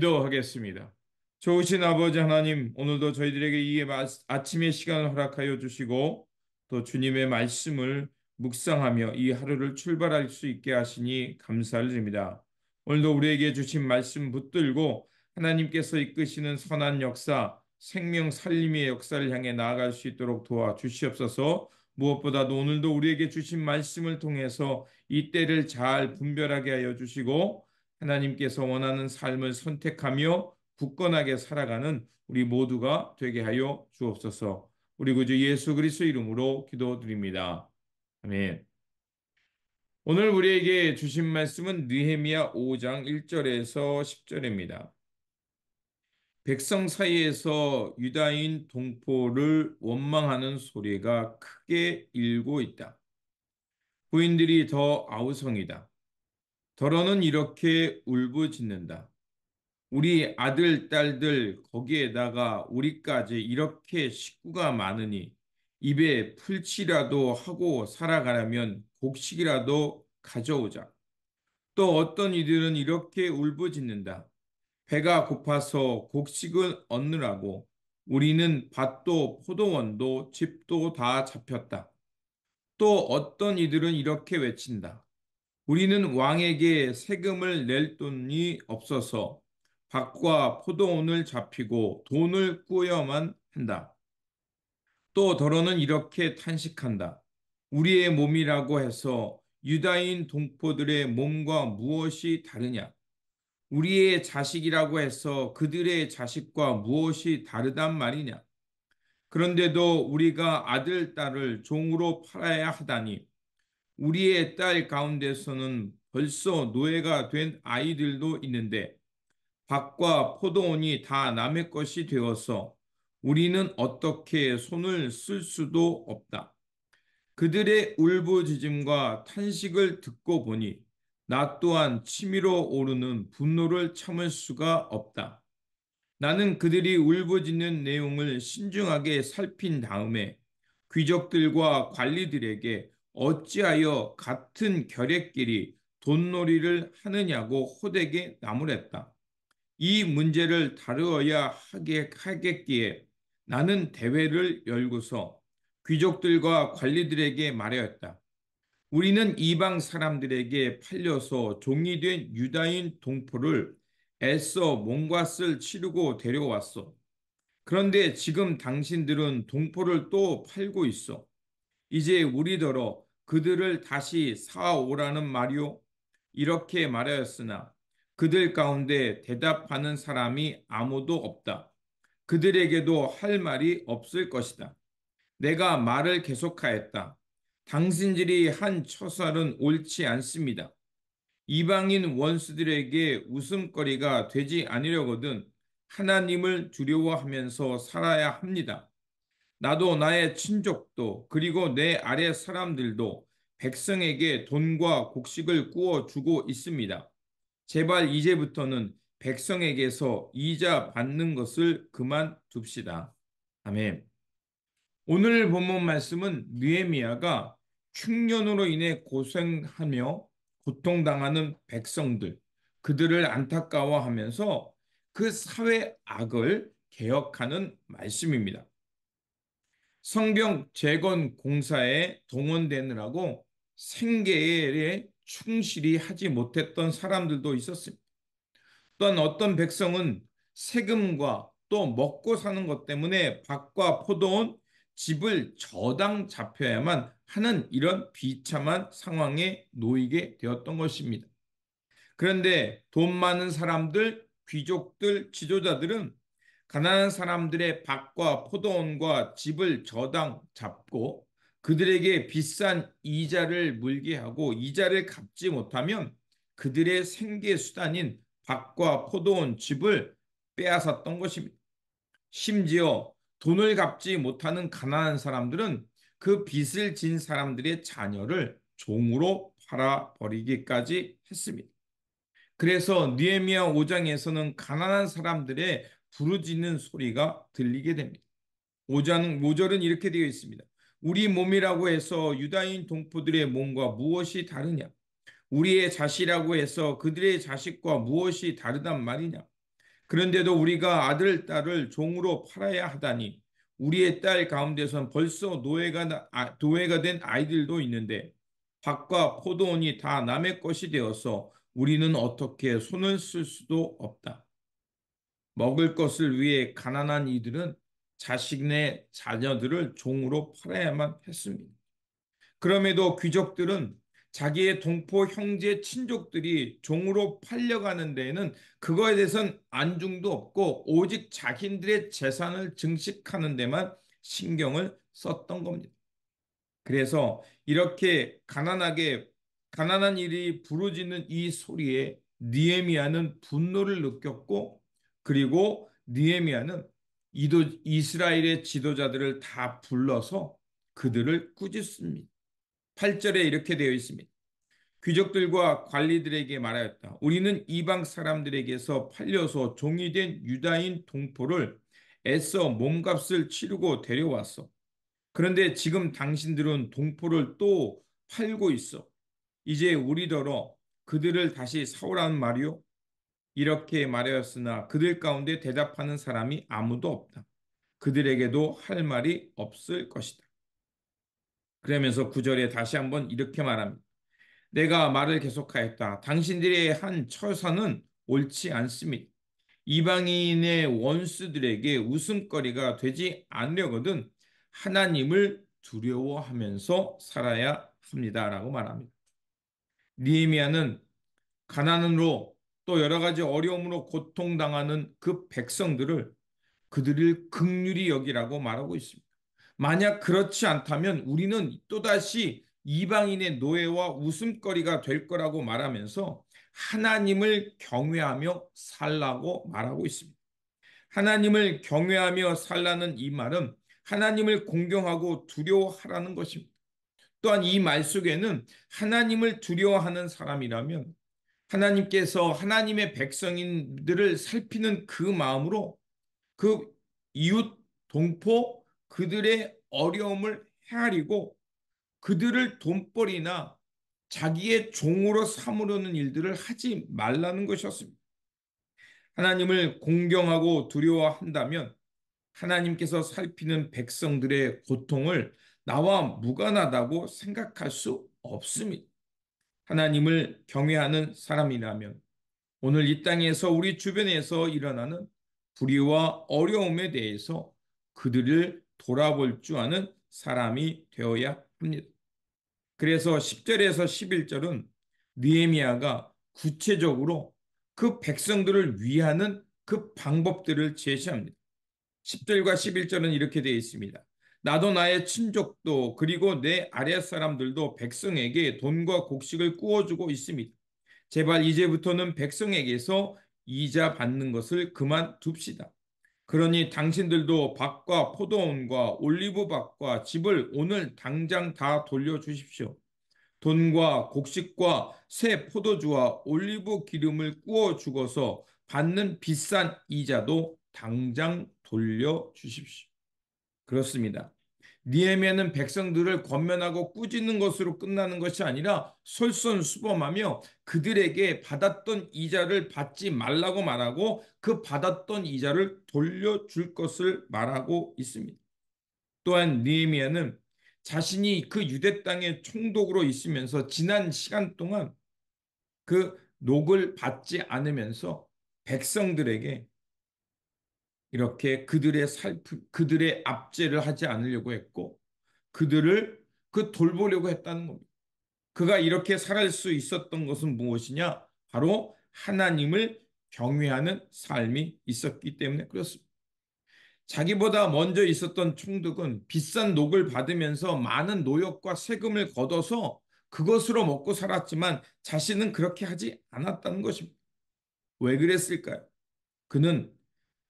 기도하겠습니다. 좋으신 아버지 하나님, 오늘도 저희들에게 이 아침의 시간을 허락하여 주시고, 또 주님의 말씀을 묵상하며 이 하루를 출발할 수 있게 하시니 감사를 드립니다. 오늘도 우리에게 주신 말씀 붙들고 하나님께서 이끄시는 선한 역사, 생명 살림의 역사를 향해 나아갈 수 있도록 도와주시옵소서. 무엇보다도 오늘도 우리에게 주신 말씀을 통해서 이 때를 잘 분별하게 하여 주시고, 하나님께서 원하는 삶을 선택하며 굳건하게 살아가는 우리 모두가 되게 하여 주옵소서. 우리 구주 예수 그리스도 이름으로 기도드립니다. 아멘. 오늘 우리에게 주신 말씀은 느헤미야 5장 1절에서 10절입니다. 백성 사이에서 유다인 동포를 원망하는 소리가 크게 일고 있다. 부인들이 더 아우성이다. 더러는 이렇게 울부짖는다. 우리 아들, 딸들, 거기에다가 우리까지 이렇게 식구가 많으니 입에 풀칠이라도 하고 살아가려면 곡식이라도 가져오자. 또 어떤 이들은 이렇게 울부짖는다. 배가 고파서 곡식을 얻느라고 우리는 밭도 포도원도 집도 다 잡혔다. 또 어떤 이들은 이렇게 외친다. 우리는 왕에게 세금을 낼 돈이 없어서 밭과 포도원을 잡히고 돈을 꾸어야만 한다. 또 더러는 이렇게 탄식한다. 우리의 몸이라고 해서 유다인 동포들의 몸과 무엇이 다르냐? 우리의 자식이라고 해서 그들의 자식과 무엇이 다르단 말이냐? 그런데도 우리가 아들, 딸을 종으로 팔아야 하다니 우리의 딸 가운데서는 벌써 노예가 된 아이들도 있는데 밭과 포도원이 다 남의 것이 되어서 우리는 어떻게 손을 쓸 수도 없다. 그들의 울부짖음과 탄식을 듣고 보니 나 또한 치밀어 오르는 분노를 참을 수가 없다. 나는 그들이 울부짖는 내용을 신중하게 살핀 다음에 귀족들과 관리들에게 어찌하여 같은 결핵끼리 돈놀이를 하느냐고 호되게 나무랬다. 이 문제를 다루어야 하겠기에 나는 대회를 열고서 귀족들과 관리들에게 말하였다. 우리는 이방 사람들에게 팔려서 종이 된 유다인 동포를 애써 몸과 치르고 데려왔어. 그런데 지금 당신들은 동포를 또 팔고 있어. 이제 우리더러 그들을 다시 사오라는 말이오. 이렇게 말하였으나 그들 가운데 대답하는 사람이 아무도 없다. 그들에게도 할 말이 없을 것이다. 내가 말을 계속하였다. 당신들이 한 처살은 옳지 않습니다. 이방인 원수들에게 웃음거리가 되지 아니려거든 하나님을 두려워하면서 살아야 합니다. 나도 나의 친족도 그리고 내 아래 사람들도 백성에게 돈과 곡식을 구워 주고 있습니다. 제발 이제부터는 백성에게서 이자 받는 것을 그만둡시다. 아멘. 오늘 본문 말씀은 느헤미야가 흉년으로 인해 고생하며 고통당하는 백성들, 그들을 안타까워하면서 그 사회 악을 개혁하는 말씀입니다. 성경 재건 공사에 동원되느라고 생계에 충실히 하지 못했던 사람들도 있었습니다. 또한 어떤 백성은 세금과 또 먹고 사는 것 때문에 밭과 포도원, 집을 저당 잡혀야만 하는 이런 비참한 상황에 놓이게 되었던 것입니다. 그런데 돈 많은 사람들, 귀족들, 지도자들은 가난한 사람들의 밭과 포도원과 집을 저당 잡고 그들에게 비싼 이자를 물게 하고 이자를 갚지 못하면 그들의 생계 수단인 밭과 포도원, 집을 빼앗았던 것입니다. 심지어 돈을 갚지 못하는 가난한 사람들은 그 빚을 진 사람들의 자녀를 종으로 팔아버리기까지 했습니다. 그래서 느헤미야 5장에서는 가난한 사람들의 부르짖는 소리가 들리게 됩니다. 5절은 이렇게 되어 있습니다. 우리 몸이라고 해서 유다인 동포들의 몸과 무엇이 다르냐? 우리의 자식이라고 해서 그들의 자식과 무엇이 다르단 말이냐? 그런데도 우리가 아들, 딸을 종으로 팔아야 하다니 우리의 딸 가운데선 벌써 노예가 된 아이들도 있는데 밭과 포도원이 다 남의 것이 되어서 우리는 어떻게 손을 쓸 수도 없다. 먹을 것을 위해 가난한 이들은 자신의 자녀들을 종으로 팔아야만 했습니다. 그럼에도 귀족들은 자기의 동포 형제 친족들이 종으로 팔려가는 데에는 그거에 대해서는 안중도 없고 오직 자신들의 재산을 증식하는 데만 신경을 썼던 겁니다. 그래서 이렇게 가난한 일이 부르짖는 이 소리에 느헤미야는 분노를 느꼈고 그리고 느헤미야는 이스라엘의 지도자들을 다 불러서 그들을 꾸짖습니다. 8절에 이렇게 되어 있습니다. 귀족들과 관리들에게 말하였다. 우리는 이방 사람들에게서 팔려서 종이 된 유다인 동포를 애써 몸값을 치르고 데려왔어. 그런데 지금 당신들은 동포를 또 팔고 있어. 이제 우리더러 그들을 다시 사오라는 말이요. 이렇게 말하였으나 그들 가운데 대답하는 사람이 아무도 없다. 그들에게도 할 말이 없을 것이다. 그러면서 9절에 다시 한번 이렇게 말합니다. 내가 말을 계속하였다. 당신들의 한 처사는 옳지 않습니다. 이방인의 원수들에게 웃음거리가 되지 않으려거든 하나님을 두려워하면서 살아야 합니다라고 말합니다. 느헤미야는 가난으로 또 여러 가지 어려움으로 고통당하는 그 백성들을 그들을 긍휼히 여기라고 말하고 있습니다. 만약 그렇지 않다면 우리는 또다시 이방인의 노예와 웃음거리가 될 거라고 말하면서 하나님을 경외하며 살라고 말하고 있습니다. 하나님을 경외하며 살라는 이 말은 하나님을 공경하고 두려워하라는 것입니다. 또한 이 말 속에는 하나님을 두려워하는 사람이라면 하나님께서 하나님의 백성인들을 살피는 그 마음으로 그 이웃 동포 그들의 어려움을 헤아리고 그들을 돈벌이나 자기의 종으로 삼으려는 일들을 하지 말라는 것이었습니다. 하나님을 공경하고 두려워한다면 하나님께서 살피는 백성들의 고통을 나와 무관하다고 생각할 수 없습니다. 하나님을 경외하는 사람이라면 오늘 이 땅에서 우리 주변에서 일어나는 불의와 어려움에 대해서 그들을 돌아볼 줄 아는 사람이 되어야 합니다. 그래서 10절에서 11절은 느헤미야가 구체적으로 그 백성들을 위하는 그 방법들을 제시합니다. 10절과 11절은 이렇게 되어 있습니다. 나도 나의 친족도 그리고 내 아랫 사람들도 백성에게 돈과 곡식을 구워주고 있습니다. 제발 이제부터는 백성에게서 이자 받는 것을 그만둡시다. 그러니 당신들도 밭과 포도원과 올리브밭과 집을 오늘 당장 다 돌려주십시오. 돈과 곡식과 새 포도주와 올리브 기름을 구워 주어서 받는 비싼 이자도 당장 돌려주십시오. 그렇습니다. 느헤미야는 백성들을 권면하고 꾸짖는 것으로 끝나는 것이 아니라 솔선수범하며 그들에게 받았던 이자를 받지 말라고 말하고 그 받았던 이자를 돌려줄 것을 말하고 있습니다. 또한 느헤미야는 자신이 그 유대 땅의 총독으로 있으면서 지난 시간 동안 그 녹을 받지 않으면서 백성들에게 이렇게 그들의 압제를 하지 않으려고 했고 그들을 돌보려고 했다는 겁니다. 그가 이렇게 살할 수 있었던 것은 무엇이냐? 바로 하나님을 경외하는 삶이 있었기 때문에 그렇습니다. 자기보다 먼저 있었던 총독은 비싼 녹을 받으면서 많은 노역과 세금을 걷어서 그것으로 먹고 살았지만 자신은 그렇게 하지 않았다는 것입니다. 왜 그랬을까요? 그는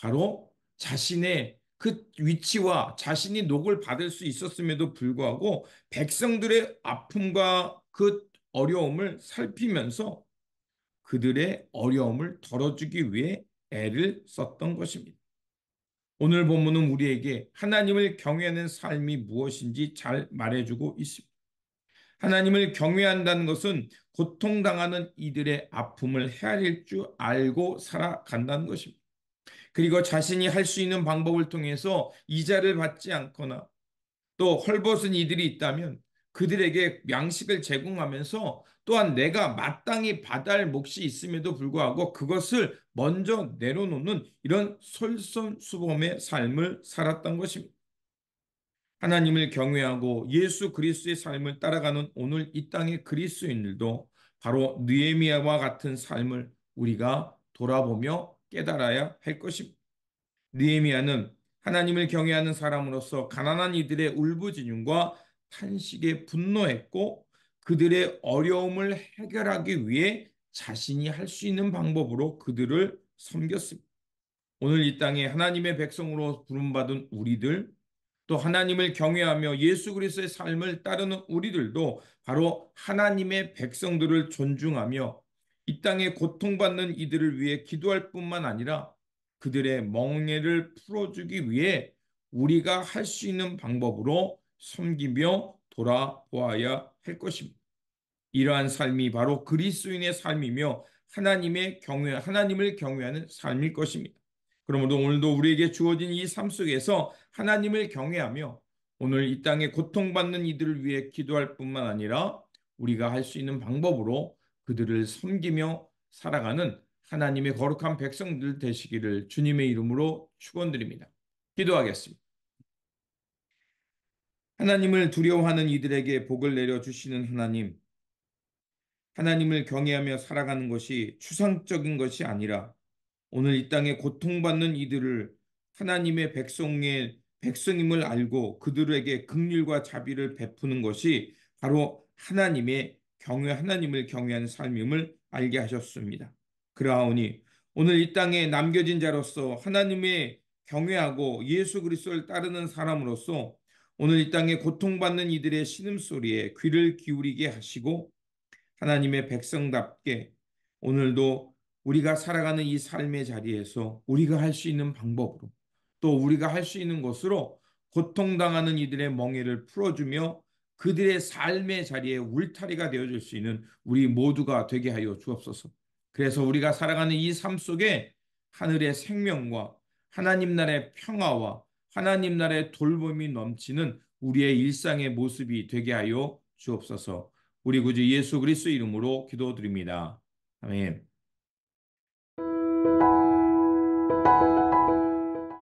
바로 자신의 그 위치와 자신이 녹을 받을 수 있었음에도 불구하고 백성들의 아픔과 그 어려움을 살피면서 그들의 어려움을 덜어주기 위해 애를 썼던 것입니다. 오늘 본문은 우리에게 하나님을 경외하는 삶이 무엇인지 잘 말해주고 있습니다. 하나님을 경외한다는 것은 고통당하는 이들의 아픔을 헤아릴 줄 알고 살아간다는 것입니다. 그리고 자신이 할 수 있는 방법을 통해서 이자를 받지 않거나 또 헐벗은 이들이 있다면 그들에게 양식을 제공하면서 또한 내가 마땅히 받아야 할 몫이 있음에도 불구하고 그것을 먼저 내려놓는 이런 솔선수범의 삶을 살았던 것입니다. 하나님을 경외하고 예수 그리스도의 삶을 따라가는 오늘 이 땅의 그리스도인들도 바로 느헤미야와 같은 삶을 우리가 돌아보며 깨달아야 할 것입니다. 느헤미야는 하나님을 경외하는 사람으로서 가난한 이들의 울부짖음과 탄식에 분노했고 그들의 어려움을 해결하기 위해 자신이 할 수 있는 방법으로 그들을 섬겼습니다. 오늘 이 땅에 하나님의 백성으로 부름받은 우리들 또 하나님을 경외하며 예수 그리스도의 삶을 따르는 우리들도 바로 하나님의 백성들을 존중하며 이 땅에 고통받는 이들을 위해 기도할 뿐만 아니라 그들의 멍에를 풀어주기 위해 우리가 할 수 있는 방법으로 섬기며 돌아보아야 할 것입니다. 이러한 삶이 바로 그리스도인의 삶이며 하나님을 경외하는 삶일 것입니다. 그러므로 오늘도 우리에게 주어진 이 삶 속에서 하나님을 경외하며 오늘 이 땅에 고통받는 이들을 위해 기도할 뿐만 아니라 우리가 할 수 있는 방법으로 그들을 섬기며 살아가는 하나님의 거룩한 백성들 되시기를 주님의 이름으로 축원드립니다. 기도하겠습니다. 하나님을 두려워하는 이들에게 복을 내려 주시는 하나님, 하나님을 경외하며 살아가는 것이 추상적인 것이 아니라 오늘 이 땅에 고통받는 이들을 하나님의 백성임을 알고 그들에게 긍휼과 자비를 베푸는 것이 바로 하나님을 경외하는 삶임을 알게 하셨습니다. 그러하오니 오늘 이 땅에 남겨진 자로서 하나님의 경외하고 예수 그리스도를 따르는 사람으로서 오늘 이 땅에 고통받는 이들의 신음소리에 귀를 기울이게 하시고 하나님의 백성답게 오늘도 우리가 살아가는 이 삶의 자리에서 우리가 할 수 있는 방법으로 또 우리가 할 수 있는 것으로 고통당하는 이들의 멍에를 풀어주며 그들의 삶의 자리에 울타리가 되어줄 수 있는 우리 모두가 되게 하여 주옵소서. 그래서 우리가 살아가는 이 삶 속에 하늘의 생명과 하나님 나라의 평화와 하나님 나라의 돌봄이 넘치는 우리의 일상의 모습이 되게 하여 주옵소서. 우리 구주 예수 그리스도 이름으로 기도드립니다. 아멘.